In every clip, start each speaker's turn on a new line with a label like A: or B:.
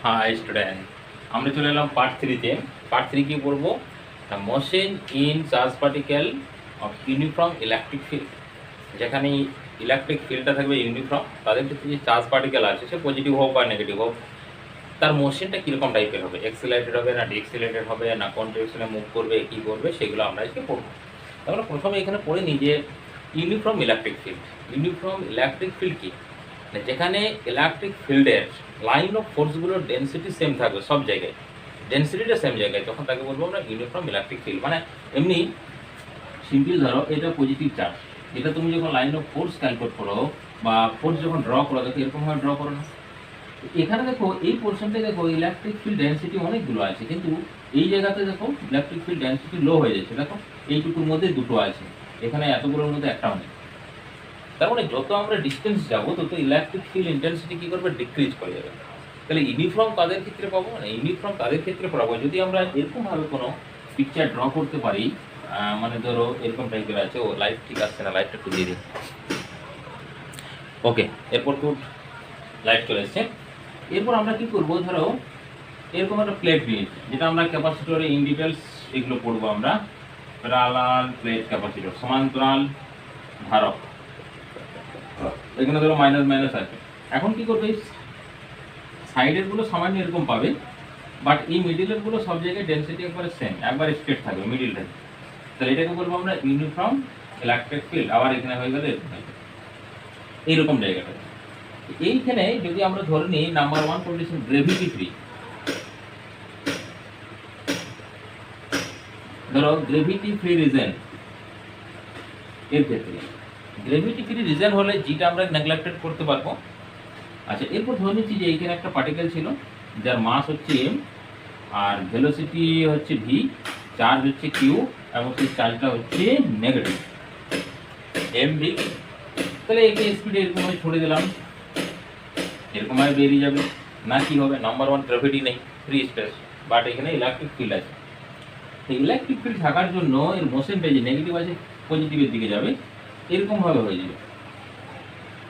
A: High student, আমরা চলে এলাম পার্ট থ্রিতে। পার্ট থ্রি কী পড়বো? The motion in charge particle of uniform electric field. যেখানে ইলেকট্রিক ফিল্ডটা থাকবে ইউনিফর্ম, তাদের ক্ষেত্রে যে চার্জ পার্টিকেল আছে সে পজিটিভ হোক বা নেগেটিভ হোক, তার মোশনটা কীরকম টাইপের হবে, এক্সিলারেটেড হবে না ডিএক্সিলারেটেড হবে না কোন ডিরেকশনে মুভ করবে কী করবে, সেগুলো আমরা আজকে পড়বো। তাহলে প্রথমে এখানে পড়ে নিই যে uniform electric field. Uniform electric field কি? যেখানে ইলেকট্রিক ফিল্ডের লাইন অফ ফোর্সগুলোর ডেন্সিটি সেম থাকবে সব জায়গায়, ডেন্সিটিটা সেম জায়গায়, তখন তাকে বলবো আমরা ইউনিফর্ম ইলেকট্রিক ফিল্ড। মানে এমনি সিম্পল ধরো, এটা পজিটিভ চার্জ, এটা তুমি যখন লাইন অফ ফোর্স ক্যালকুলেট করো বা ফোর্স যখন ড্র করো, দেখো এরকমভাবে ড্র করো না। এখানে দেখো এই পোর্শনটায় দেখো ইলেকট্রিক ফিল্ড ডেন্সিটি অনেকগুলো আছে, কিন্তু এই জায়গাতে দেখো ইলেকট্রিক ফিল্ড ডেন্সিটি লো হয়ে যাচ্ছে। দেখো এইটুকুর মধ্যে দুটো আছে, এখানে এতগুলোর মধ্যে একটাও নেই। তার মানে যত আমরা ডিস্টেন্স যাবো তত ইলেকট্রিক ফিল্ড ইন্টেন্সিটি কী করবে? ডিক্রিজ করে যাবে। তাহলে ইউনিফর্ম কাদের ক্ষেত্রে পাবো? না, ইউনিফর্ম তাদের ক্ষেত্রে পাবো যদি আমরা এরকমভাবে কোনো পিকচার ড্র করতে পারি। মানে ধরো এরকম টাইপের আছে, ও লাইট ঠিক আসছে না, লাইটটা একটু দিয়ে দিই। ওকে, এরপর তো লাইট চলে এসছে। এরপর আমরা কি করবো, ধরো এরকম একটা প্লেট নিয়ে, যেটা আমরা ক্যাপাসিটরে ইন ডিটেলস এগুলো পড়বো আমরা। প্যারালাল প্লেট ক্যাপাসিটর, সমান্তরাল ধারক, এখানে ধরো মাইনাস মাইনাস আছে। এখন কি করবে, সাইডের গুলো সামান্য এরকম পাবে, বাট এই মিডিলের গুলো সব জায়গায় ডেন্সিটি একবারে সেম, একবার স্ট্রেট থাকবে মিডিলটা। তাহলে এটাকে বলবো আমরা ইউনিফর্ম ইলেকট্রিক ফিল্ড। আবার এখানে হয়ে গেলে এইরকম জায়গাটা। এইখানে যদি আমরা ধরে নিই number one condition gravity free, ধরো গ্রেভিটি ফ্রি রিজন, এর ক্ষেত্রে গ্রেভিটি ফ্রি রিজন হলে যেটা আমরা নেগলেক্টেড করতে পারবো। আচ্ছা, এরপর ধরে নিচ্ছি যে এইখানে একটা পার্টিকেল ছিল যার মাস হচ্ছে এম আর ভেলোসিটি হচ্ছে ভি, চার্জ হচ্ছে কিউ এবং সেই চার্জটা হচ্ছে নেগেটিভ এম ভি। তাহলে একে স্পিডে এরকমভাবে ছড়ে দিলাম, এরকমভাবে বেরিয়ে যাবে না। কি হবে? নাম্বার ওয়ান গ্র্যাভিটি নেই, ফ্রি স্পেস, বাট এখানে ইলেকট্রিক ফিল্ড আছে। এই ইলেকট্রিক ফিল্ড থাকার জন্য এর মোশনটা যে নেগেটিভ আছে পজিটিভের দিকে যাবে, এরকমভাবে হয়ে যাবে।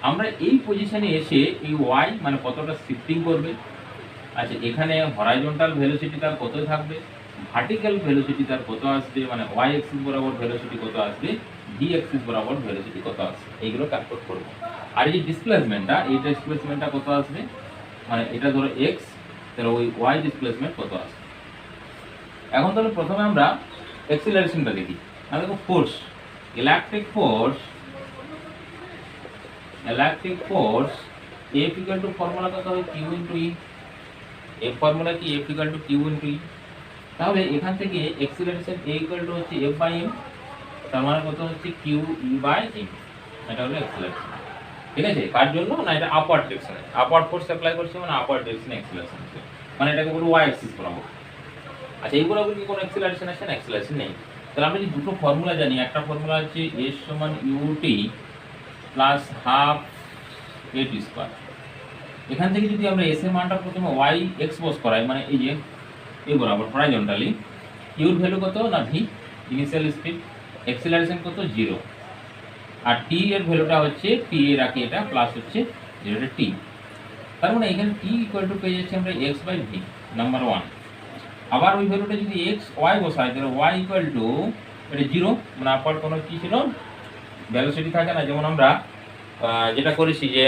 A: আমরা এই পজিশনে এসে এই ওয়াই মানে কতটা শিফটিং করবে। আচ্ছা, এখানে হরাইজন্টাল ভেলোসিটি তার কত থাকবে, ভার্টিক্যাল ভেলোসিটি তার কত আসবে, মানে ওয়াই এক্সিস বরাবর ভেলোসিটি কত আসবে, ভি এক্সিস বরাবর ভেলোসিটি কত আসবে, এইগুলো ক্যালকুলেট করবো। আর এই যে ডিসপ্লেসমেন্টটা, এই ডিসপ্লেসমেন্টটা কত আসবে, মানে এটা ধরো এক্স, তাহলে ওই ওয়াই ডিসপ্লেসমেন্ট কত আসবে। এখন তাহলে প্রথমে আমরা অ্যাক্সিলারেশনটা দেখি। তাহলে দেখো force, electric force F equal to formula কত হয়, Q into E. F formula কি? F equal to Q into E. তাহলে এখান থেকে অ্যাক্সিলারেশন A ইকুয়াল টু হচ্ছে F বাই m, তার মানে কত হচ্ছে কিউ ই বাই m। এটা হলো অ্যাক্সিলারেশন। ঠিক আছে, কার জন্য? না, এটা আপওয়ার্ড ডিরেকশনে, আপওয়ার্ড ফোর্স অ্যাপ্লাই করছে, মানে আপওয়ার্ড ডিরেকশনে অ্যাক্সিলারেশন হচ্ছে, মানে এটাকে বলবো ওয়াই অ্যাক্সিস বরাবর। আচ্ছা, এই বরাবর কি কোনো অ্যাক্সিলারেশন আছে? না, অ্যাক্সিলারেশন নেই। তাহলে আমরা যে দুটো ফর্মুলা জানি, একটা ফর্মুলা হচ্ছে s সমান ইউটি প্লাস হাফ এ টি স্কোয়ার। এখান থেকে যদি আমরা এস এর মানটা প্রথমে ওয়াই এক্সপোজ করাই, মানে এই যে এই বরাবর হরাইজন্টালি, ইউর ভ্যালু কত? না ভি, ইনিশিয়াল স্পিড, অ্যাক্সিলারেশন কত? 0। আর টি এর ভ্যালুটা হচ্ছে, টি এর আগে এটা প্লাস হচ্ছে 0 টি। তার মানে এখানে টি ইকুয়াল টু পেয়ে যাচ্ছে আমরা X by V, number one. আবার ওই ভ্যালুটা যদি এক্স ওয়াই বসাই, তাহলে ওয়াই ইকুয়াল টু এটা 0, মানে আপার কোনো কি ছিল ভ্যালোসিটি থাকে না। যেমন আমরা যেটা করেছি যে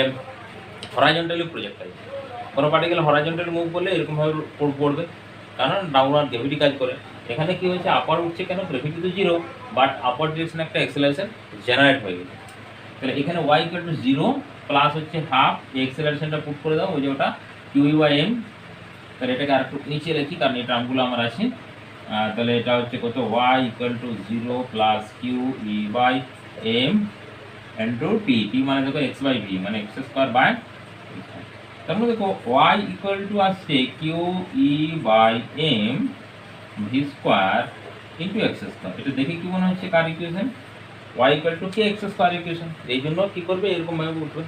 A: হরাইজন্টালি প্রজেক্টাইল, কোনো পার্টিকেল হরাইজন্টালি মুভ করলে এরকমভাবে পড়বে, কারণ ডাউনওয়ার্ড গ্র্যাভিটি কাজ করে। এখানে কি হয়েছে, আপার উঠছে কেন? গ্র্যাভিটি তো 0, বাট আপার ডিরেকশনে একটা অ্যাক্সেলারেশন জেনারেট হয়ে গেছে। তাহলে এখানে ওয়াই ইকুয়াল টু 0 প্লাস হচ্ছে হাফ, এই অ্যাক্সেলারেশনটা পুট করে দাও, ওই যে ওটা কিউ বাই এম। তাহলে এটাকে আর একটু নিচে রাখি, কারণ এই টার্মগুলো আমার আছে। তাহলে এটা হচ্ছে কত, Y equal to 0 plus Q E by M into T, T মানে দেখো এক্স বাই ভি, মানে এক্স স্কোয়ার বাই। তার মানে দেখো ওয়াই ইকুয়াল টু আসছে Q E by M V square into X square. এটা দেখে কি মনে হচ্ছে কার equation? Y equal to K X square equation. এই জন্য কি করবে, এরকমভাবে উঠবে,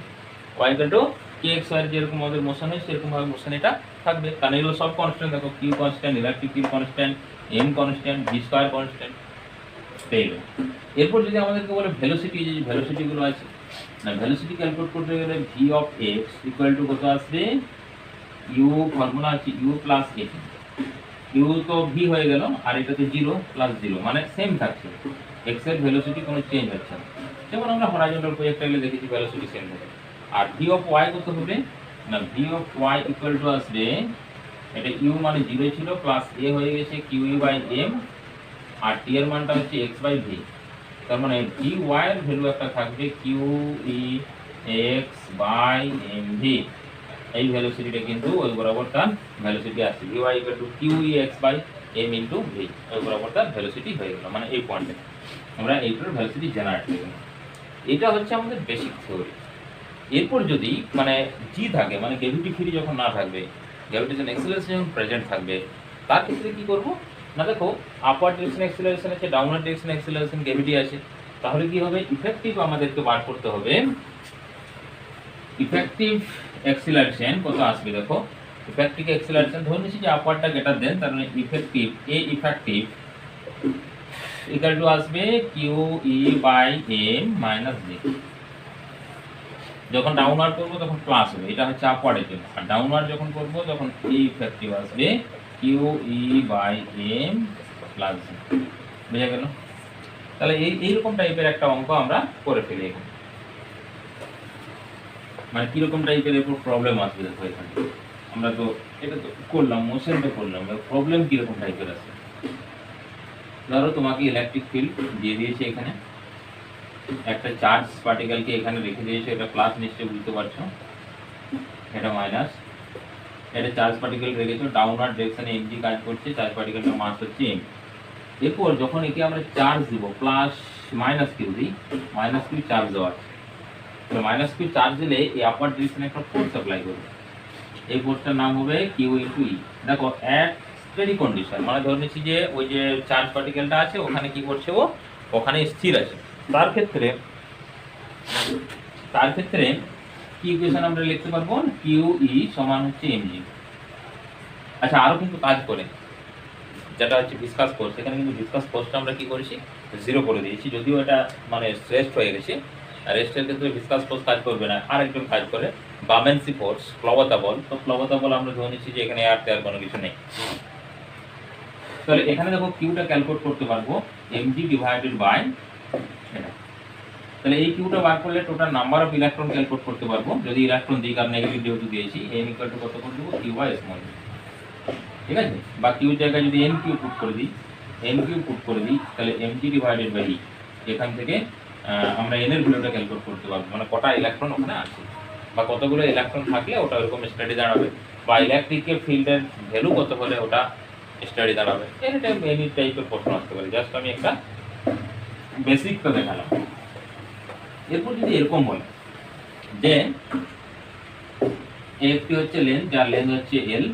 A: Y equal to K X square, যেরকম আমাদের মোশন হয় সেরকমভাবে মোশন এটা থাকবে, কারণ এগুলো সব কনস্ট্যান্ট। দেখো Q constant, electric field constant, M constant, V square constant. এরপর যদি আমাদেরকে বলে ভেলোসিটি, যে ভেলোসিটিগুলো আছে, না ভেলোসিটি ক্যালকুলেট করতে গেলে V of x equal to কত আসবে, ইউ ফর্মুলা হচ্ছে ইউ প্লাস এ, ইউ তো ভি হয়ে গেল, আর এটা তো 0 প্লাস 0 মানে সেম থাকছে, এক্স এর ভেলোসিটি কোনো চেঞ্জ হচ্ছে না। যেমন আমরা হরাইজন্টাল প্রজেক্টাইলে দেখেছি ভেলোসিটি সেম থাকে। আর ভি অফ ওয়াই কত হবে না, V of Y equal to আসবে, এটা ইউ মানে 0 ছিল প্লাস এ হয়ে গেছে কিউ ই বাই এম, আর টি এর মানটা হচ্ছে এক্স বাই ভি। তার মানে ভি ওয়াই এর ভ্যালু একটা থাকবে Q E X by M V. এই ভেলোসিটিটা কিন্তু ওই বরাবর তার ভেলোসিটি আসছে, V Y equal to Q E X by M into V, ওই বরাবর তার ভেলোসিটি হয়ে গেল। মানে এই পয়েন্টে আমরা এইটার ভেলোসিটি জেনারেট হয়ে গেল। এটা হচ্ছে আমাদের বেসিক থিওরি। এরপর যদি মানে জি থাকে, মানে গ্র্যাভিটি ফ্রি যখন না থাকবে, গ্র্যাভিটেশন অ্যাক্সিলারেশন যখন প্রেজেন্ট থাকবে, তার ক্ষেত্রে কি করব না, দেখো আপার ডিরেকশন অ্যাক্সিলারেশন আছে, ডাউনওয়ার্ড ডিরেকশন অ্যাক্সিলারেশন গ্র্যাভিটি আছে, তাহলে কি হবে ইফেক্টিভ আমাদেরকে বার করতে হবে। ইফেক্টিভ অ্যাক্সিলারেশন কত আসবে দেখো, ইফেক্টিভ অ্যাক্সিলারেশন ধরে নিচ্ছি যে আপারটা গ্রেটার দেন, তার মানে effective A effective equal to আসবে Q E by M minus G. যখন ডাউনওয়ার্ড করবো তখন প্লাস হবে, এটা হচ্ছে আপওয়ার্ডের জন্য, আর ডাউনওয়ার্ড যখন করবো তখন এই ইফেক্টিভ আসবে Q E by M plus G. বুঝা গেল? তাহলে এইরকম টাইপের একটা অঙ্ক আমরা করে ফেলি এখানে। মানে কিরকম টাইপের এরপর প্রবলেম আসবে দেখো এখানে, আমরা তো এটা তো করলাম, মোশনটা করলাম, প্রবলেম কিরকম টাইপের আছে। ধরো তোমাকে ইলেকট্রিক ফিল্ড দিয়ে দিয়েছে, এখানে একটা চার্জ পার্টিকেলকে এখানে রেখে দিয়েছে, এটা প্লাস নিশ্চয়ই বুঝতে পারছো, এটা মাইনাস, এটা চার্জ পার্টিকেল রেখেছো, ডাউনওয়ার্ড ডিরেকশনে এম জি কাজ করছে, চার্জ পার্টিকেলটার মাস হচ্ছে এম। এরপর যখন একে আমরা চার্জ দিব, প্লাস মাইনাস কিউ দিই, মাইনাস কিউ চার্জ দেওয়া আছে, তো মাইনাস কিউ চার্জ দিলে এই আপার ডিরেকশনে একটা ফোর্স অ্যাপ্লাই করবে, এই ফোর্সটার নাম হবে কিউ ইনটু ই। দেখো অ্যাট স্টেডি কন্ডিশন, মানে ধরে নিচ্ছি যে ওই যে চার্জ পার্টিকেলটা আছে ওখানে কি করছে, ও ওখানে স্থির আছে, তার ক্ষেত্রে কি ইকুয়েশন আমরা লিখতে পারবো, কিউ ই সমান হচ্ছে এমজি। আচ্ছা আরো কিন্তু কাজ করে, যেটা হচ্ছে ভিসকাস ফোর্স, এখানে কিন্তু ভিসকাস ফোর্সটা আমরা কি করেছি 0 করে দিয়েছি, যদিও এটা মানে রেস্ট হয়ে গেছে। রেস্টের ক্ষেত্রে ভিসকাস ফোর্স কাজ করবে না, আরেকজন কাজ করে বামেন্সি ফোর্স, প্লবতা বল। তো প্লবতা বল আমরা ধরে নিচ্ছি যে এখানে আর তেয়ার কোনো কিছু নেই। তাহলে এখানে দেখো কিউটা ক্যালকুলেট করতে পারবো এমজি ডিভাইডেড বাই এটা। তাহলে এই কিউটা বার করলে total number of electron calculate করতে পারবো, যদি ইলেকট্রন দিক আর নেগেটিভ যেহেতু দিয়েছি, এন ইকুয়াল টু কত করে দেবো, কিউ বাই স্মল, ঠিক আছে। বা কিউর জায়গায় যদি এন কিউ পুট করে দিই, তাহলে এমজি ডিভাইডেড বাই ই, এখান থেকে আমরা এন এর ভ্যালুটা ক্যালকুলেট করতে পারবো, মানে কটা ইলেকট্রন ওখানে আছে বা কতগুলো ইলেকট্রন থাকলে ওটা ওরকম স্টাডি দাঁড়াবে, বা ইলেকট্রিকের ফিল্ডের ভ্যালু কত হলে ওটা স্টাডি দাঁড়াবে। এনি টাইপের প্রশ্ন আসতে পারে, জাস্ট আমি একটা বেসিকটা দেখালাম। এরপর যদি এরকম বলে যে একটি হচ্ছে লেন্থ, যার লেন্থ হচ্ছে এল,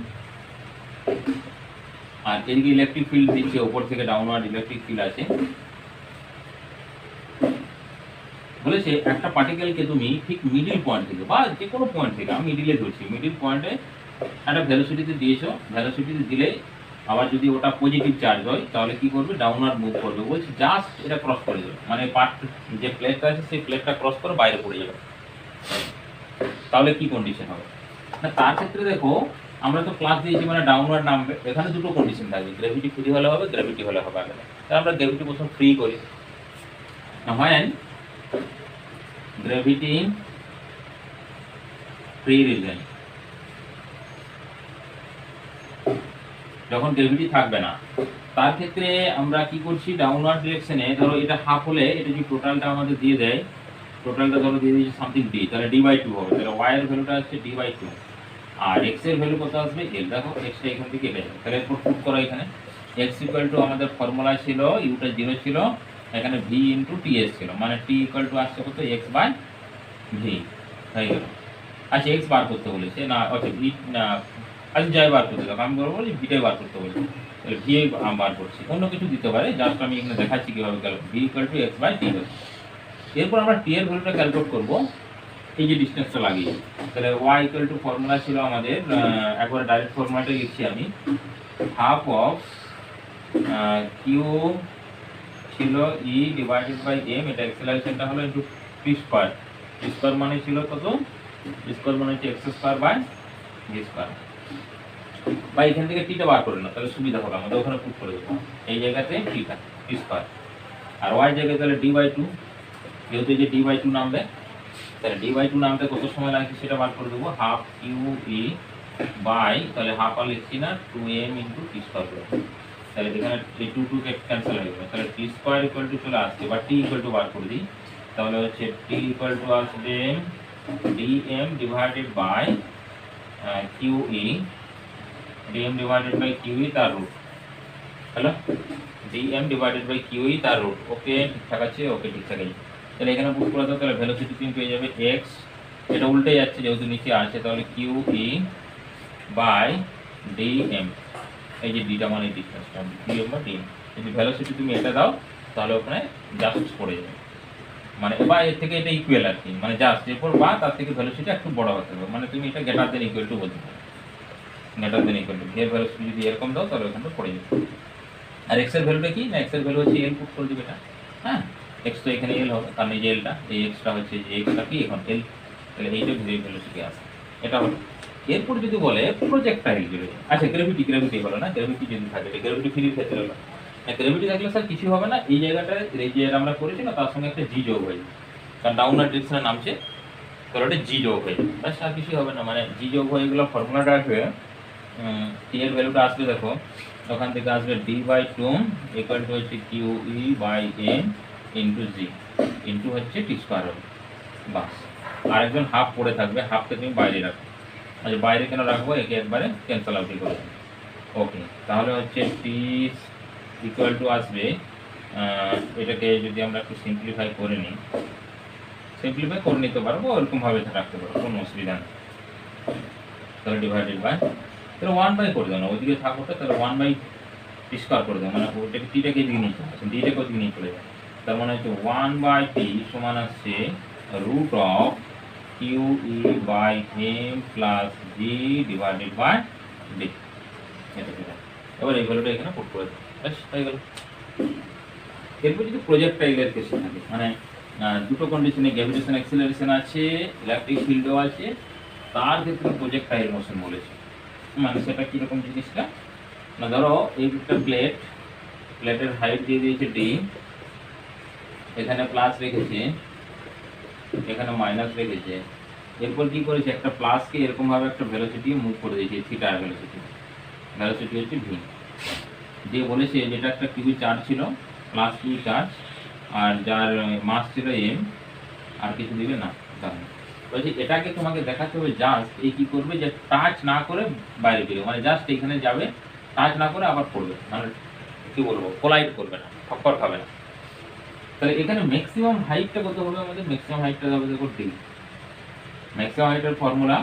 A: আর এদিকে ইলেকট্রিক ফিল্ড দিচ্ছে, উপর থেকে ডাউনওয়ার্ড ইলেকট্রিক ফিল্ড আছে, বলেছে একটা পার্টিকেলকে তুমি ঠিক মিডিল পয়েন্ট থেকে বা যে কোনো পয়েন্ট থেকে, আমি মিডিলে ধরছি, মিডিল পয়েন্টে একটা ভেলোসিটিতে দিয়েছো, ভেলোসিটিতে দিলে আবার যদি ওটা পজিটিভ চার্জ হয় তাহলে কি করবে, ডাউনওয়ার্ড মুভ করবে। বলছি জাস্ট এটা ক্রস করে যাবে, মানে পার্ট যে প্লেটটা আছে সেই প্লেটটা ক্রস করে বাইরে পড়ে যাবে, তাহলে কি কন্ডিশন হবে না, তার ক্ষেত্রে দেখো আমরা তো ক্লাস দিয়েছি মানে ডাউনওয়ার্ড নামবে, এখানে দুটো কন্ডিশন থাকবে, গ্র্যাভিটি ফ্রি হলে হবে, গ্র্যাভিটি হলে হবে আগে। তাহলে আমরা গ্র্যাভিটি প্রথম ফ্রি করি, when gravity free region, যখন গ্র্যাভিটি থাকবে না তার ক্ষেত্রে আমরা কি করছি, ডাউনওয়ার্ড ডিরেকশনে ধরো এটা হাফ হলে, এটা যদি টোটালটা আমাদের দিয়ে দেয়, টোটালটা ধরো দিয়ে দিয়েছে সামথিং ডি, তাহলে ডি বাই 2 হবে, তাহলে ওয়াই এর ভ্যালুটা আসছে ডি বাই 2, আর এক্স এর ভ্যালু কত আসবে এল। দেখো এক্সটা এখান থেকে কেটে যাবে, তাহলে এরপর পুট করো, এখানে এক্স ইকুয়াল টু আমাদের ফর্মুলা ছিল ইউটা 0 ছিল, এখানে ভি ইন্টু টি এস ছিল, মানে টি ইকুয়াল টু আসছে কত এক্স বাই ভি হয়ে গেল। আচ্ছা এক্স বার করতে বলেছে না, আচ্ছা ভি না, আচ্ছা যাই বার করতে দাও, আমি বলবো ভিটাই বার করতে বলেছে, তাহলে ভি বার করছি, অন্য কিছু দিতে পারে, জাস্ট আমি এখানে দেখাচ্ছি কীভাবে গেল, V equal to X by T হচ্ছে। এরপর আমরা টি এর ভ্যালুটা ক্যালকুলেট করবো, এই যে ডিস্টেন্সটা লাগিয়ে, তাহলে ওয়াই ইকুয়াল টু ফর্মুলা ছিল আমাদের, একবারে ডাইরেক্ট ফর্মুলাটা লিখছি আমি, হাফ অফ কিউ ছিল ই ডিভাইডেড বাই এম, এটা অ্যাক্সেলারেশনটা হলো into P square, P square মানে ছিল কত, পি স্কয়ার মানে হচ্ছে X square by V square, বা এখান থেকে টিটা বার করে না, তাহলে সুবিধা হবে আমাদের, ওখানে পুট করে দেবো এই জায়গাতে টিটা টি স্কোয়ার, আর ওয়াই জায়গায় তাহলে ডি/2, যেহেতু এই যে ডি/2 নামবে, তাহলে ডি/2 নামতে কত সময় লাগছে সেটা বার করে দেবো, হাফ কিউ ই বাই, তাহলে হাফ আর লিখছি না, 2m ইন্টু টি স্কোয়ার করে, তাহলে এখানে এই 2 2 ক্যান্সেল হয়ে যাবে, তাহলে টি স্কোয়ার ইকুয়াল টু চলে আসছে, বা টি ইকুয়াল টু বার করে দিই, তাহলে হচ্ছে টি ইকুয়াল টু আসবে dm divided by QE, dm divided by QE তার root, hello, dm divided by QE তার রুট, ওকে ঠিকঠাক আছে, ওকে ঠিকঠাক আছে। তাহলে এখানে পুট করে দাও, তাহলে ভেলোসিটি তুমি পেয়ে যাবে x, এটা উল্টে যাচ্ছে যেহেতু নিচে আছে, তাহলে QE বাই dm, এই যে ডিটা মানে ডিস্টেন্সটা dm বা dm, যদি ভেলোসিটি তুমি এটা দাও তাহলে ওখানে জাস্ট পড়ে যাবে, মানে বা এর থেকে এটা ইকুয়াল আর কি, মানে জাস্ট এরপর বা তার থেকে ভ্যালুসিটি একটু বড় হতে হবে, মানে তুমি এটা গ্রেটার দেন ইকুয়াল টু বলতে পারো, গ্রেটার দেন ইকুয়াল টু এর ভ্যালুসিটি যদি এরকম দাও তাহলে ওখানে পড়ে যাবে। আর এক্স এর ভ্যালুটা কি না, এক্স এর ভ্যালু হচ্ছে এল, পুট করে দিবে এটা, হ্যাঁ এক্স তো এখানে এল হবে, কারণ এই যে এলটা, এই এক্সটা হচ্ছে, যে এক্সটা কি এখন এল, তাহলে এইটা ভ্যালুসিটি আছে, এটা হলো। এরপর যদি বলে প্রজেক্টাইল বেরোয়, আচ্ছা গ্র্যাভিটি হলো না, গ্র্যাভিটি যদি থাকে, গ্র্যাভিটি ফ্রির ক্ষেত্রে হলো, গ্র্যাভিটি থাকলে স্যার কিছু হবে না, এই জায়গাটা এই যে আমরা করেছি না তার সঙ্গে একটা জি যোগ হয়ে যাবে, কারণ ডাউনওয়ার্ড ডিরেকশনে নামছে, তাহলে ওটা জি যোগ হয়ে যাবে, ব্যাস আর কিছু হবে না, মানে জি যোগ হয়ে গেলে ফর্মুলাটা আসবে, টি এর ভ্যালুটা আসবে দেখো, ওখান থেকে আসবে d/2 ইকুয়াল টু হচ্ছে QE by m into G into হচ্ছে টি স্কোয়ার হবে, বাস। আরেকজন হাফ পড়ে থাকবে, হাফকে তুমি বাইরে রাখো, আচ্ছা বাইরে কেন রাখবো, একে একবারে ক্যান্সেল আউট করে, ওকে। তাহলে হচ্ছে টি ইকুয়াল টু আসবে, এটাকে যদি আমরা একটু সিম্পলিফাই করে নিই, সিম্পলিফাই করে নিতে পারবো, ওরকমভাবে রাখতে পারবো, কোনো অসুবিধা নেই, তাহলে ডিভাইডেড বাই, তাহলে 1/, করে দেবো না ওইদিকে থাকবো, তাহলে 1/, টি স্কোয়ার করে দেবো, মানে ওটাকে টিটাকে এদিকে নিয়ে চলে আসে, ডিটাকে ওদিকে নিয়ে চলে যায়, তার মানে হচ্ছে 1/t সমান আসছে root of QE by m plus G divided by D, এটা সেটা। এবার এই ভ্যালুটা এখানে পুট করে দেবো, ব্যাস হয়ে গেল। এরপর যদি প্রজেক্টাইলের কেসে থাকে, মানে দুটো কন্ডিশনে গ্র্যাভিটেশন অ্যাক্সিলারেশন আছে, ইলেকট্রিক ফিল্ডও আছে, তার ক্ষেত্রে প্রজেক্টাইল মোশন বলেছে, মানে সেটা কীরকম জিনিসটা না, ধরো এই একটা প্লেট, প্লেটের হাইট দিয়ে দিয়েছে ডি, এখানে প্লাস রেখেছে, এখানে মাইনাস রেখেছে, এরপর কি করেছে, একটা প্লাসকে এরকমভাবে একটা ভেলোসিটি মুভ করে দিয়েছে, থিটা ভেলোসিটি, ভেলোসিটি হচ্ছে ভি, দিয়ে বলেছে যেটা একটা কিউবি চার্জ ছিল, প্লাস কিউ চার্জ, আর যার মাস ছিল এম, আর কিছু দিবে না, তাহলে বলছি এটাকে তোমাকে দেখাতে হবে জাস্ট এই কি করবে, যে টাচ না করে বাইরে বেরোবে, মানে জাস্ট এখানে যাবে, টাচ না করে আবার পড়বে, মানে কি বলবো, কোলাইড করবে না, ঠক্কর খাবে না। তাহলে এখানে ম্যাক্সিমাম হাইটটা কত হবে আমাদের, ম্যাক্সিমাম হাইটটা হবে দেখো ডি, ম্যাক্সিমাম হাইটের ফর্মুলা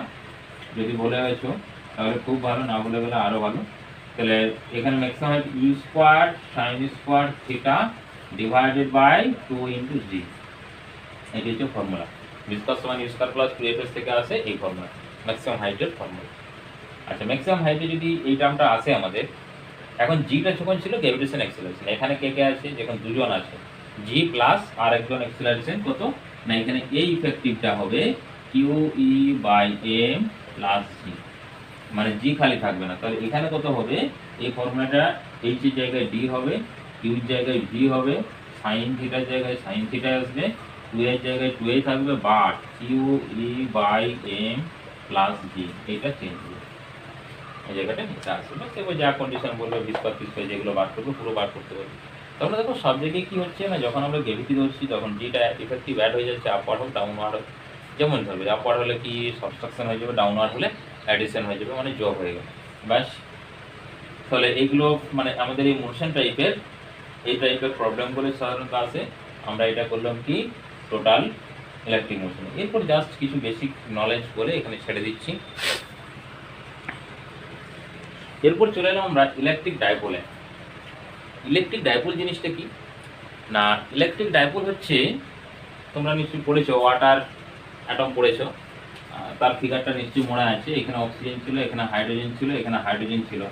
A: যদি বলে হয়েছো তাহলে খুব ভালো, না বলে গেলে আরো ভালো। তাহলে এখানে maximum height U square sine square theta divided by 2 into G, এটি হচ্ছে ফর্মুলা, ভিসকাস সমান ইউ স্কোয়ার প্লাস 2fs থেকে আসে এই ফর্মুলা, ম্যাক্সিমাম হাইটের ফর্মুলা। আচ্ছা ম্যাক্সিমাম হাইটে যদি এই টার্মটা আসে আমাদের, এখন জিটা যখন ছিল গ্র্যাভিটেশন অ্যাক্সিলারেশন, এখানে কে কে আছে, যখন দুজন আছে, জি প্লাস আর একজন অ্যাক্সিলারেশন কত না, এখানে এই ইফেক্টিভটা হবে QE বাই m প্লাস জি, মানে জি খালি থাকবে না, তাহলে এখানে কত হবে, এই ফর্মুলাটা এইচ এর জায়গায় ডি হবে, কিউ এর জায়গায় ভি হবে, সাইন থিটার জায়গায় সাইন থিটা আসবে, 2 এর জায়গায় 2 থাকবে, but QE by m plus G, এইটা চেঞ্জ হবে, এই জায়গাটা নিচে আসবে, সেগুলো যা কন্ডিশন বলবে ভিসকাস ফিসকাস যেগুলো বার করবে পুরো বার করতে পারবে। তাহলে দেখো সব জায়গায় কি হচ্ছে না, যখন আমরা গ্র্যাভিটি ধরছি তখন জিটা ইফেক্টিভ অ্যাড হয়ে যাচ্ছে, আপওয়ার্ড হোক ডাউনওয়ার্ড হোক, যেমন ধরবে আপওয়ার্ড হলে কি সাবট্রাকশন হয়ে যাবে, ডাউনওয়ার্ড হলে অ্যাডিশন হয়ে যাবে, মানে যোগ হয়ে গেল, ব্যাস। তাহলে এইগুলো মানে আমাদের এই মোশন টাইপের, এই টাইপের প্রবলেমগুলো সাধারণত আসে, আমরা এটা করলাম কি টোটাল ইলেকট্রিক মোশন। এরপর জাস্ট কিছু বেসিক নলেজ বলে এখানে ছেড়ে দিচ্ছি। এরপর চলে এলাম আমরা ইলেকট্রিক ডাইপোলে। ইলেকট্রিক ডাইপোল জিনিসটা কি না, ইলেকট্রিক ডাইপোল হচ্ছে, তোমরা নিশ্চয়ই পড়েছো, ওয়াটার অ্যাটম পড়েছো, তার ফিগারটা নিশ্চয়ই মনে আছে, এখানে অক্সিজেন ছিল, এখানে হাইড্রোজেন ছিল, এখানে হাইড্রোজেন ছিল,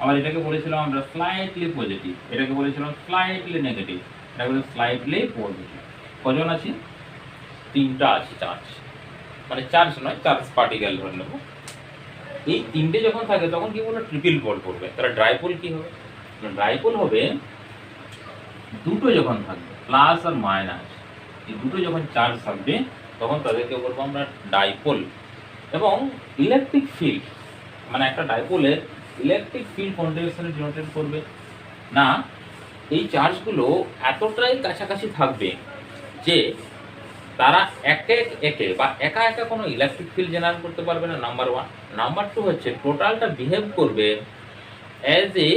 A: আবার এটাকে বলেছিলাম আমরা স্লাইটলি পজিটিভ, এটাকে বলেছিলাম স্লাইটলি নেগেটিভ, এটাকে বলে স্লাইটলি পজিটিভ। কজন আছে, তিনটা আছে চার্জ, মানে চার্জ নয়, চার্জ পার্টিকেল ধরে নেবো, এই তিনটে যখন থাকে তখন কি বলবো ট্রিপল পোল পড়বে। তাহলে ডাইপোল কি হবে? ডাইপোল হবে দুটো যখন থাকবে প্লাস আর মাইনাস, এই দুটো যখন চার্জ থাকবে তখন তাদেরকে বলবো আমরা ডাইপোল। এবং ইলেকট্রিক ফিল্ড মানে একটা ডাইপোলের ইলেকট্রিক ফিল্ড কোন ডিরেকশনে ডিনোটেট করবে না, এই চার্জগুলো এতটাই কাছাকাছি থাকবে যে তারা একে একে বা একা একা কোনো ইলেকট্রিক ফিল্ড জেনারেট করতে পারবে না, নাম্বার ওয়ান। নাম্বার টু হচ্ছে টোটালটা বিহেভ করবে অ্যাজ এ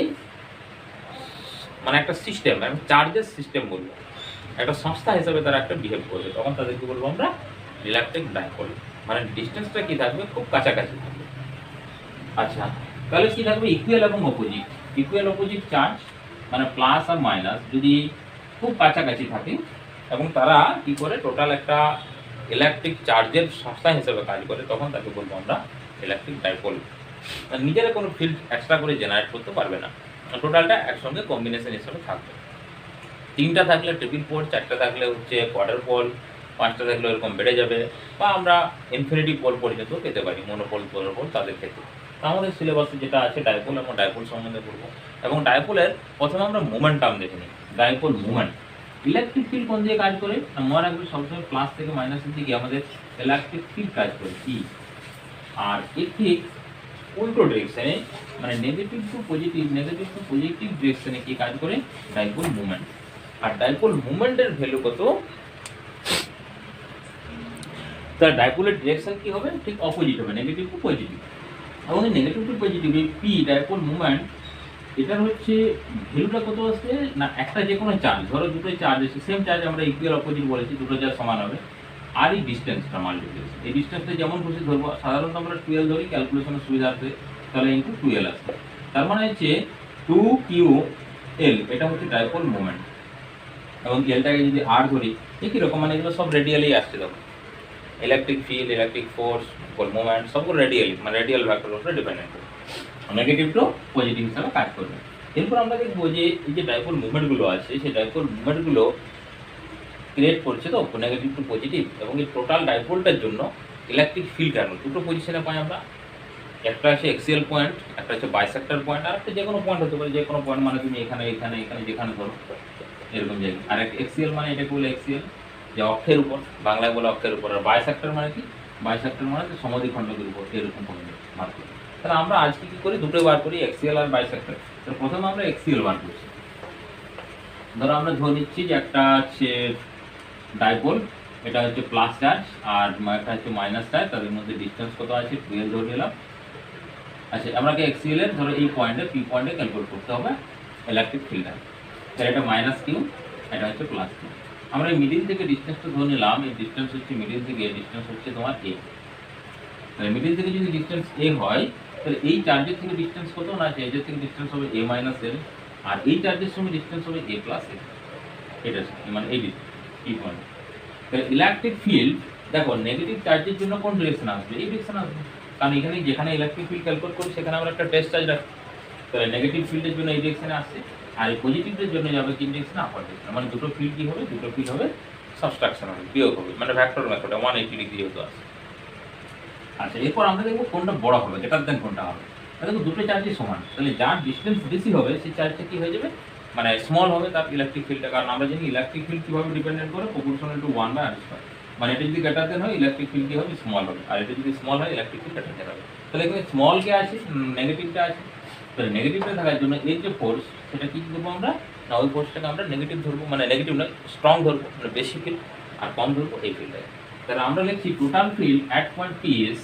A: মানে একটা সিস্টেম, চার্জের সিস্টেম বলবো, একটা সংস্থা হিসেবে তারা একটা বিহেভ করবে, তখন তাদেরকে বলবো আমরা ইলেকট্রিক ডাইপোল। মানে ডিস্টেন্সটা কি থাকবে? খুব কাছাকাছি থাকবে। আচ্ছা, তাহলে কি থাকবে? ইকুয়াল এবং অপোজিট। ইকুয়াল অপোজিট চার্জ মানে প্লাস আর মাইনাস যদি খুব কাছাকাছি থাকে এবং তারা কি করে টোটাল একটা ইলেকট্রিক চার্জের সংস্থা হিসেবে কাজ করে, তখন তাকে বলবো আমরা ইলেকট্রিক ডাইপোল। নিজেরা কোনো ফিল্ড এক্সট্রা করে জেনারেট করতে পারবে না, টোটালটা একসঙ্গে কম্বিনেশন হিসেবে থাকবে। তিনটা থাকলে ট্রিপল পোল, চারটা থাকলে হচ্ছে কোয়ার্টার পোল, পাঁচটা থাকলে এরকম বেড়ে যাবে, বা আমরা ইনফিনিটি পোল পর্যন্ত পেতে পারি, মনোপোল কোয়ার্টার পোল তাদের ক্ষেত্রে। আমাদের সিলেবাসে যেটা আছে ডাইপোল এবং ডাইপোল সম্বন্ধে পড়বো। এবং ডাইপোলের প্রথমে আমরা মোমেন্টাম দেখে নিই। ডাইপোল মোমেন্ট, ইলেকট্রিক ফিল্ড কোন দিকে কাজ করে? মনে রাখবে সবসময় প্লাস থেকে মাইনাসের দিকে আমাদের ইলেকট্রিক ফিল্ড কাজ করে কি, আর এর ঠিক উল্টো ডিরেকশনে মানে নেগেটিভ টু পজিটিভ ডিরেকশনে কি কাজ করে? Dipole movement. আর ডাইপোল মুভমেন্টের ভ্যালু কত? তার ডাইপোলের ডিরেকশন কি হবে? ঠিক অপোজিট হবে, নেগেটিভ টু পজিটিভ। এবং এই নেগেটিভ টু পজিটিভ এই পি ডাইপোল মুভমেন্ট এটার হচ্ছে ভ্যালুটা কত আসছে না, একটা যে কোনো চার্জ, ধরো দুটো চার্জ আছে, সেম চার্জ আমরা ইকুয়াল অপোজিট বলেছি, দুটো চার্জ সমান হবে, আর এই ডিস্টেন্সটা মাল্টিপ্লিকেশন, এই ডিস্টেন্সটা যেমন খুশি ধরবো, সাধারণত আমরা 12 ধরি ক্যালকুলেশনের সুবিধা আছে, তাহলে ইন্টু 12 আসবে। তার মানে হচ্ছে 2QL, এটা হচ্ছে ডাইপোল মোমেন্ট। এবং এলটাকে যদি আর ধরি একই রকম, মানে এগুলো সব রেডিয়ালেই আসছে, দেখো electric field, electric force, moment সবগুলো রেডিয়ালি, মানে রেডিয়াল ভেক্টরের উপরে ডিপেন্ডেন্ট করবে, নেগেটিভ টু পজিটিভ হিসাবে কাজ করবে। এরপর আমরা দেখবো যে এই যে ডাইপোল মুভমেন্টগুলো আছে, সেই ডাইপোল মুভমেন্টগুলো ক্রিয়েট করছে তো নেগেটিভ টু পজিটিভ, এবং এই টোটাল ডাইপোলটার জন্য ইলেকট্রিক ফিল্ড কেন দুটো পজিশনে পাই আমরা, একটা আছে এক্সিয়াল পয়েন্ট, একটা হচ্ছে বাইসেক্টর পয়েন্ট, আর একটা যে কোনো পয়েন্ট হতে পারে, যে কোনো পয়েন্ট মানে তুমি এখানে এখানে এখানে যেখানে ধরো এরকম জায়গায়। আর একটা এক্সিয়াল মানে এটাকে বলে এক্সিয়াল, যে অক্ষের উপর, বাংলায় বলে অক্ষের উপর। আর বাইসেক্টর মানে কি? বাইসেক্টর মানে সমদ্বিখণ্ডকের উপর, এরকম পয়েন্ট বার করি। তাহলে আমরা আজকে কি করি? দুটো বার করি, এক্সিয়াল আর বাইসেক্টর। তো প্রথমে আমরা এক্সিয়াল বার করছি। ধরো আমরা ধরে নিচ্ছি যে একটা হচ্ছে ডাইপোল, এটা হচ্ছে প্লাস চার্জ আর একটা হচ্ছে মাইনাস চার্জ, তাদের মধ্যে ডিস্টেন্স কত আছে? 12 ধরে নিলাম। আচ্ছা, আমাকে এক্সিএল এর ধরো এই পয়েন্টে পি পয়েন্টে ক্যালকুলেট করতে হবে ইলেকট্রিক ফিল্ডটা। তাহলে এটা মাইনাস কিউ, এটা হচ্ছে প্লাস কিউ। আমরা এই মিডিল থেকে ডিস্টেন্সটা ধরে নিলাম, এই ডিস্টেন্স হচ্ছে মিডিল থেকে ডিস্টেন্স হচ্ছে তোমার এ। তাহলে মিডিল থেকে যদি ডিস্টেন্স এ হয়, তাহলে এই চার্জের থেকে ডিস্টেন্স কত না, চার্জের থেকে ডিস্টেন্স হবে এ মাইনাস এল, আর এই চার্জের সঙ্গে ডিস্টেন্স হবে এ প্লাস এল, এটা মানে এই পি পয়েন্ট। তাহলে ইলেকট্রিক ফিল্ড দেখো নেগেটিভ চার্জের জন্য কোন ডিরেকশন আসবে? এই ডিরেকশন আসবে, কারণ এখানে যেখানে ইলেকট্রিক ফিল্ড ক্যালকুলেট করি সেখানে আমরা একটা টেস্ট চার্জ রাখি। তাহলে নেগেটিভ ফিল্ডের জন্য এই ডিরেকশনে আসছে, আর এই পজিটিভের জন্য যাবে কি ডিরেকশনে? আপার ডিরেকশন। মানে দুটো ফিল্ড কি হবে? দুটো ফিল্ড হবে সাবস্ট্রাকশন হবে, বিয়োগ হবে, মানে ভেক্টর মেথডে 180 ডিগ্রি যেহেতু আসছে। আচ্ছা, এরপর আমরা দেখবো কোনটা বড় হবে, গ্রেটার দেন কোনটা হবে। দেখো দুটো চার্জই সমান, তাহলে যার ডিস্টেন্স বেশি হবে সেই চার্জটা কি হয়ে যাবে? মানে স্মল হবে তার ইলেকট্রিক ফিল্ডটা। কারণ আমরা জানি ইলেকট্রিক ফিল্ড কিভাবে ডিপেন্ডেন্ট করে, প্রপোর্শনাল টু 1/r²। মানে এটা যদি গ্রেটার দেন হয় ইলেকট্রিক ফিল্ড কি হবে? স্মল হবে, আর এটা যদি স্মল হয় ইলেকট্রিক ফিল্ড গ্রেটার দেন হবে। তাহলে এখানে স্মল কে আছে, নেগেটিভটা আছে। তাহলে নেগেটিভটা থাকার জন্য এই যে ফোর্স, সেটা কি দেবো আমরা না, ওই ফোর্সটাকে আমরা নেগেটিভ ধরবো, মানে নেগেটিভ নয় স্ট্রং ধরবো, মানে বেশি ফিল্ড, আর কম ধরবো এই ফিল্ডে। তাহলে আমরা লিখছি total field at point P is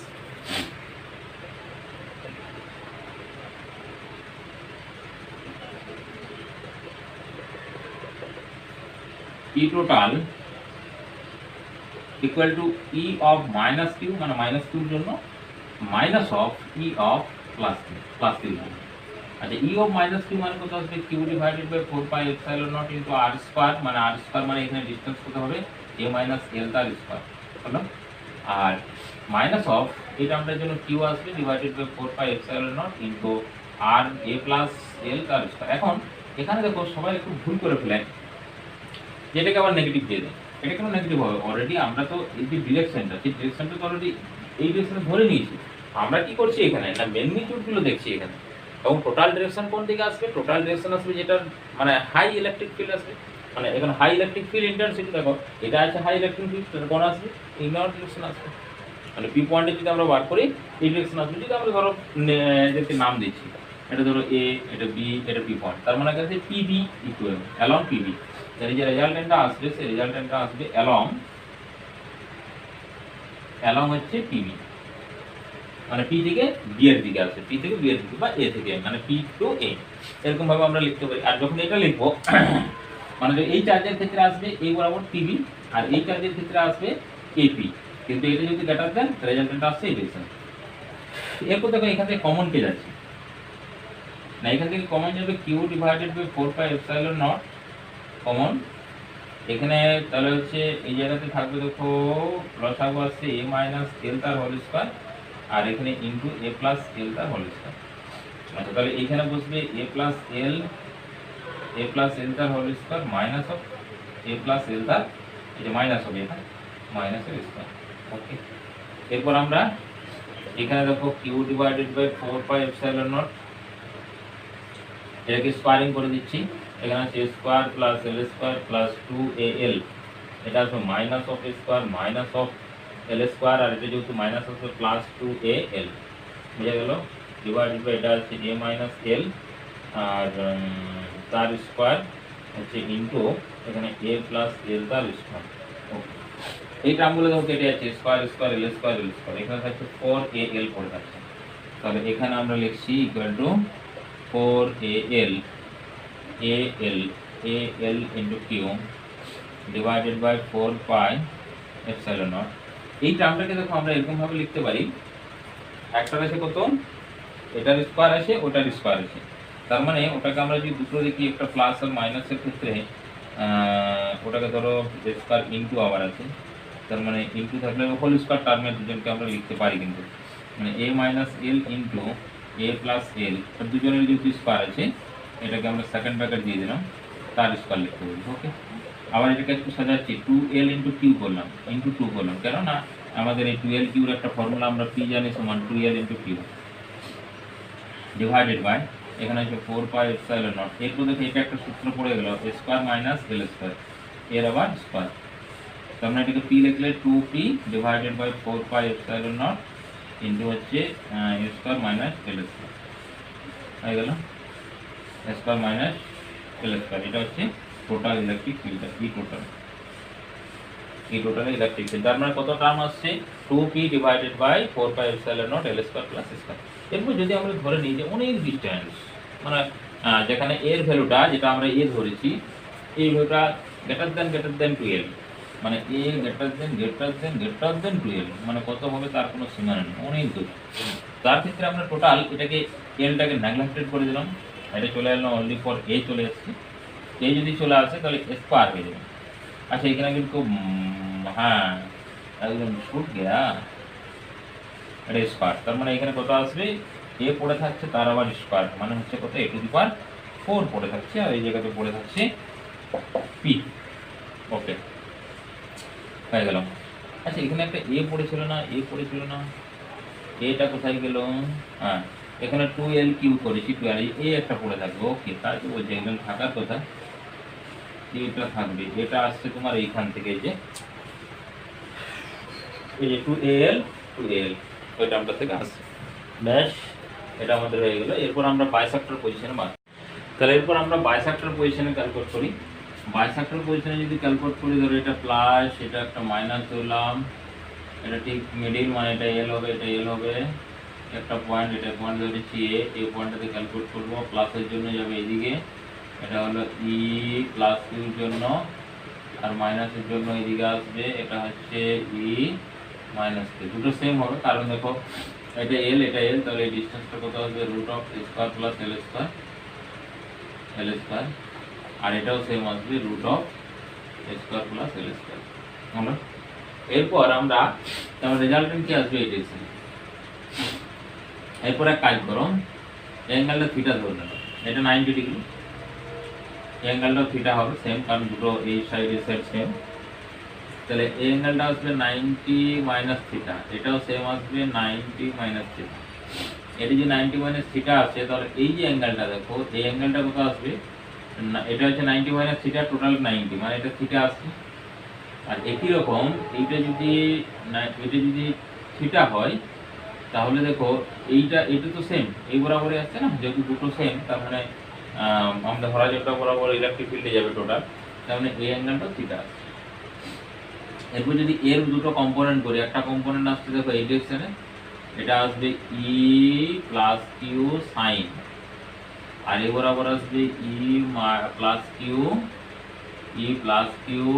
A: E total equal to E of minus Q, মানে মাইনাস কিউর জন্য minus of E of plus Q, plus Q. আচ্ছা, E of মাইনাস কিউ মানে কত আসবে? Q divided by 4πε0 into r square, মানে r square মানে এখানে ডিসটেন্স কত হবে? a মাইনাস l তার স্কয়ার, হলো। আর মাইনাস অফ এই টার্মটার জন্য Q আসবে divided by 4πε0 into r a plus l তার স্কয়ার। এখন এখানে দেখো সবাই একটু ভুল করে ফেলেন, যেটাকে আবার নেগেটিভ দিয়ে দেয়। এটা কেন নেগেটিভ হবে? অলরেডি আমরা তো এই যে ডিরেকশনটা, সেই ডিরেকশনটা তো অলরেডি এই ডিরেকশনে ধরে নিয়েছি, আমরা কি করছি এখানে না ম্যাগনিটিউড গুলো দেখছি এখানে, এবং টোটাল ডিরেকশন কোন দিকে আসবে, টোটাল ডিরেকশন আসবে যেটা মানে হাই ইলেকট্রিক ফিল্ড আসবে, মানে এখানে হাই ইলেকট্রিক ফিল্ড ইন্টেন্সিটি দেখো এটা আছে হাই ইলেকট্রিক ফিল্ড, সেটা কোন আসবে ইগনোর ডিরেকশন আসবে, মানে পি পয়েন্টে যদি আমরা বার করি এই ডিরেকশন আসবে। যদি আমরা ধরো যেতে নাম দিচ্ছি, এটা ধরো এ, এটা বি, এটা পি পয়েন্ট, তার মানে কাছে পিবি ইকুয়াল অ্যালং পিবি, এর যে রেজাল্টেন্টটা আসবে সেই রেজাল্টেন্টটা আসবে অ্যালং হচ্ছে পিবি, মানে পি থেকে বি এর দিকে আসবে, পি থেকে বি এর দিকে বা এ থেকে, মানে পি টু এ, এরকম ভাবে আমরা লিখতে পারি। আর যখন এটা লিখবো মানে এই চার্জের ক্ষেত্রে আসবে এই বরাবর পিবি, আর এই চার্জের ক্ষেত্রে আসবে এপি, কিন্তু এটা যদি গ্রেটার দেন রেজাল্টেন্ট আসছে এই ডিরেকশন। এরপর দেখো এখান থেকে কমন কে যাচ্ছে না, এখান থেকে কমন যাবে q divided by 4 pi epsilon not common. এখানে তাহলে হচ্ছে এই জায়গাতে থাকবে দেখো লসাগু আসছে এ মাইনাস এল তার হোল স্কয়ার, আর এখানে ইনটু এ প্লাস এল তার হোল স্কয়ার। আচ্ছা তাহলে এখানে বসবে এ প্লাস এল তার whole square minus of A plus L তার, এই যে মাইনাস হবে এখানে মাইনাস এর স্কয়ার। ওকে, এরপর আমরা এখানে দেখো Q divided by 4 pi epsilon naught, এটাকে স্কোয়ারিং করে দিচ্ছি, এখানে আছে square plus L square plus 2al, এটা আসবে minus of A square minus of L square, আর এটা যেহেতু মাইনাস আসবে প্লাস 2al, বুঝা গেল, ডিভাইডেড বাই এটা হচ্ছে এ মাইনাস এল আর তার স্কোয়ার হচ্ছে ইনটু এখানে এ প্লাস এল তার স্কোয়ার। ওকে, এই টার্মগুলো দেখো কেটে যাচ্ছে, স্কোয়ার স্কোয়ার এল স্কোয়ার এল স্কোয়ার, এখানে থাকছে 4al পড়ে থাকছে, তাহলে এখানে আমরা লিখছি equal to 4al into q divided by 4 pi epsilon naught। এই টার্মটাকে দেখো আমরা এরকম ভাবে লিখতে পারি, একটার আছে কত, এটার স্কয়ার আছে ওটার স্কয়ার আছে, তার মানে ওটাকে আমরা যদি দুটো দেখি একটা প্লাস আর মাইনাসের ক্ষেত্রে ওটাকে ধরো স্কয়ার ইনটু আবার আছে, তার মানে ইনটু থাকলে হোল স্কয়ার টার্মের দুজনকে আমরা লিখতে পারি, কিন্তু মানে a minus L into a plus L, দুজনের যেহেতু স্কয়ার আছে এটাকে আমরা সেকেন্ড ব্র্যাকেট দিয়ে দিলাম, তার স্কয়ার লিখতে বলি। ওকে, আবার এটাকে একটু সাজাচ্ছি 2l ইনটু q করলাম, ইনটু 2 করলাম, কেন না আমাদের এই 2l q এর একটা ফর্মুলা আমরা p জানি সমান 2l into q divided by এখানে হচ্ছে 4 পাই এপসাইলন নট। এরপর দেখো এটা একটা সূত্র পড়ে গেল স্কয়ার মাইনাস এল স্কয়ার, এর আবার স্কয়ার, তো আমরা এটাকে p লিখলে 2p divided by 4 pi epsilon not into হচ্ছে a square minus l square হয়ে গেল, স্কয়ার মাইনাস এল স্কয়ার, এটা হচ্ছে টোটাল ইলেকট্রিক ফিল্ড, এই টোটাল ইলেকট্রিক ফিল্ড। তার মানে কত টার্ম আসছে 2p divided by 4 pi epsilon not l square plus square. এরপর যদি আমরা ধরে নিই যে অনেক ডিসটেন্স, মানে যেখানে এর ভ্যালুটা যেটা আমরা এ ধরেছি এই ভ্যালুটা গ্রেটার দেন 12, মানে এ গ্রেটার দেন 12, মানে কত হবে তার কোনো সীমানা নেই, অনেক দূর। তার ক্ষেত্রে আমরা টোটাল এটাকে এলটাকে নেগলেক্টেড করে দিলাম, এটা চলে এলো অনলি ফর এ চলে আসছে, এ যদি চলে আসে তাহলে স্কয়ার হয়ে যাবে। আচ্ছা এখানে কিন্তু হ্যাঁ একদম ছুট গেয়া, এটা স্কয়ার, তার মানে এখানে কত আসবে এ পড়ে থাকছে তার আবার স্কয়ার, মানে হচ্ছে কত a টু দি পাওয়ার 4 পড়ে থাকছে, আর এই জায়গাতে পড়ে থাকছে p। ওকে, হয়ে গেল। আচ্ছা এখানে একটা এ পড়েছিল না, এটা কোথায় গেল, হ্যাঁ এখানে 2l কিউ করেছি, 2l এ একটা পড়ে থাকবে। ওকে, তাই তো বলছে এখানে থাকার কথা, এটা থাকবে, এটা আসছে তোমার এইখান থেকে, এই যে 2al ওই টার্মটা থেকে আসছে, ব্যাস এটা আমাদের হয়ে গেল। এরপর আমরা বাইসেক্টর পজিশনে মার, তাহলে এরপর আমরা বাইসেক্টর পজিশনে ক্যালকুলেট করি। বাইসেক্টর পজিশনে যদি ক্যালকুলেট করি, ধরো এটা প্লাস এটা একটা মাইনাস ধরলাম, এটা ঠিক মিডিল, মানে এটা এল হবে, এটা এল হবে, একটা পয়েন্ট, এটা পয়েন্ট ধরেছি এ, এই পয়েন্টটাতে ক্যালকুলেট করবো, প্লাসের জন্য যাবে এদিকে, এটা হলো ই প্লাস কিউর জন্য, আর মাইনাসের জন্য এদিকে আসবে, এটা হচ্ছে ই মাইনাস কিউ, দুটো সেম হবে, কারণ দেখো এটা এল এটা এল, তাহলে এই ডিসটেন্সটা কত আসবে root of square plus L square, আর এটাও সেম আসবে root of square plus L square হলো। এরপর আমরা রেজাল্টেন্ট কি আসবে এই ডিরেকশনে। এরপর এক কাজ করো, অ্যাঙ্গেলটা থিটা ধরে নেব, এটা 90 ডিগ্রি, অ্যাঙ্গেলটা থিটা হবে সেম, কারণ দুটো এই সাইড এই সাইড সেম, তাহলে এই অ্যাঙ্গেলটা আসবে 90 মাইনাস থিটা, এটাও সেম আসবে 90 মাইনাস থিটা। এটা যে 90 মাইনাস থিটা আছে, তাহলে এই যে অ্যাঙ্গেলটা দেখো, এই অ্যাঙ্গেলটা কত আসবে, এটা হচ্ছে 90 মাইনাস থিটা, টোটাল 90, মানে এটা থিটা আসছে। আর একই রকম এটা যদি থিটা হয়, তাহলে দেখো এইটা তো সেম, এই বরাবরই আসছে না, যেহেতু দুটো সেম, তার মানে আমাদের হরাইজন্টাল বরাবর ইলেকট্রিক ফিল্ডে যাবে টোটাল, তার মানে এই অ্যাঙ্গেলটা থিটা আসছে। এরপর যদি এর দুটো কম্পোনেন্ট করি, একটা কম্পোনেন্ট আসছে দেখো এই ডিরেকশনে, এটা আসবে ই প্লাস কিউ সাইন, আর এ বরাবর আসবে ই প্লাস কিউ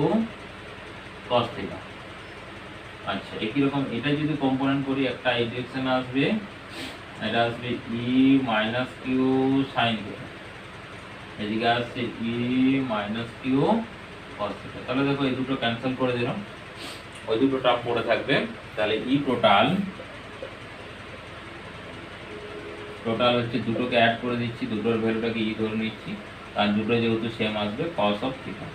A: কস থিটা। আচ্ছা, একই রকম এটা যদি কম্পোনেন্ট করি, একটা এই ডিরেকশনে আসবে, এটা আসবে ই মাইনাস কিউ সাইন থিটা, এদিকে আসছে ই মাইনাস কিউ কস থিটা। তাহলে দেখো এই দুটো ক্যান্সেল করে দিলাম, ওই দুটো টার্ম পড়ে থাকবে। তাহলে ই টোটাল হচ্ছে, দুটোকে অ্যাড করে দিচ্ছি, দুটোর ভ্যালুটাকে ই ধরে নিচ্ছি, কারণ দুটো যেহেতু সেম আসবে কস অফ থিটা।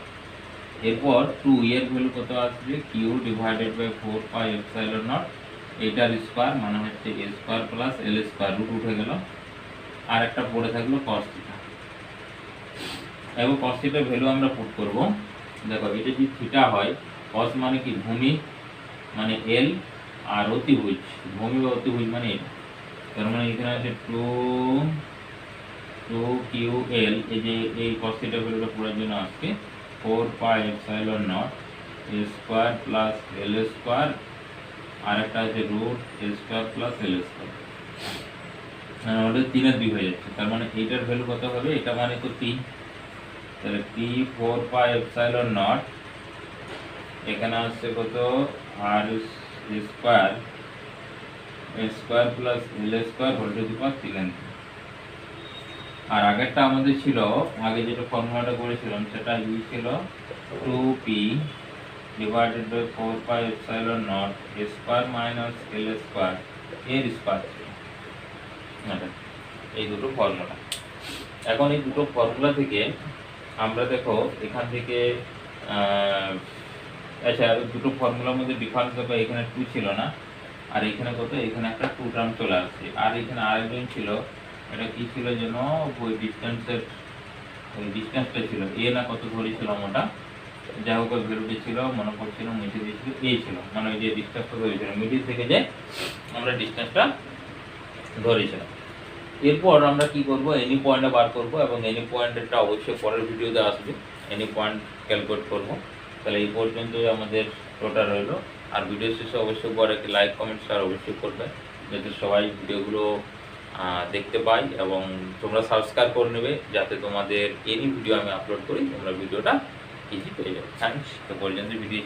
A: এরপর 2 এর ভ্যালু কত আসবে, q divided by 4 pi epsilon not, এটার স্কয়ার মানে হচ্ছে a square plus L square, root উঠে গেল, আর একটা পড়ে থাকলো কস থিটা। এবং কস থিটার ভ্যালু আমরা পুট করব। দেখো এটা যদি থিটা হয়, কস মানে কি ভূমি মানে এল, আর অতিভুজ ভূমি বা অতিভুজ মানে এটা, তার মানে এখানে আছে 2 কিউ এল, এই যে এই cos থিটা ভ্যালুটা পুরোর জন্য আসছে 4 pi epsilon not a square plus L square, আর একটা আছে root A square plus L square, মানে আমাদের 3 এর 2 হয়ে যাচ্ছে, তার মানে এইটার ভ্যালু কত হবে, এটা মানে তো 3, তাহলে পি 4 পাই এপসাইলন নট, এখানে আসছে কত আর square plus L square whole to the power 3। আর আগেরটা আমাদের ছিল, আগে যেটা ফর্মুলাটা করেছিলাম সেটা ই ছিল 2p divided by 4 pi epsilon not a square minus l square এর স্কয়ার ছিল। এই দুটো ফর্মুলা। এখন এই দুটো ফর্মুলা থেকে আমরা দেখো এখান থেকে আচ্ছা, দুটো ফর্মুলার মধ্যে ডিফারেন্স দেখো, এখানে 2 ছিল না, আর এখানে কত, এখানে একটা 2 টার্ম চলে আসছে, আর এখানে আরেকজন ছিল, এটা কি ছিল যেন, ওই ডিসটেন্সটা ছিল এ না কত ধরেছিলাম ওটা, যাই হোক ভ্যালুটি ছিল মনে পড়ছিল, মুছে দিয়েছিল এ ছিল, মানে ওই যে ডিসটেন্সটা ধরেছিল মিডিল থেকে যে আমরা ডিসটেন্সটা ধরেছিলাম। এরপর আমরা কি করব, এনি পয়েন্টে বার করব, এবং এনি পয়েন্টটা অবশ্যই পরের ভিডিওতে আসবে, এনি পয়েন্ট ক্যালকুলেট করব। তাহলে এই পর্যন্তই আমাদের টোটাল রইলো। আর ভিডিও শেষে অবশ্যই পরে একটি লাইক কমেন্ট শেয়ার অবশ্যই করবে, যাতে সবাই ভিডিওগুলো দেখতে পাই, এবং তোমরা সাবস্ক্রাইব করে নেবে, যাতে তোমাদের এনি ভিডিও আমি আপলোড করি তোমরা ভিডিওটা ইজি পেয়ে যাবে। থ্যাংকস, তো পর্যন্ত ভিডিও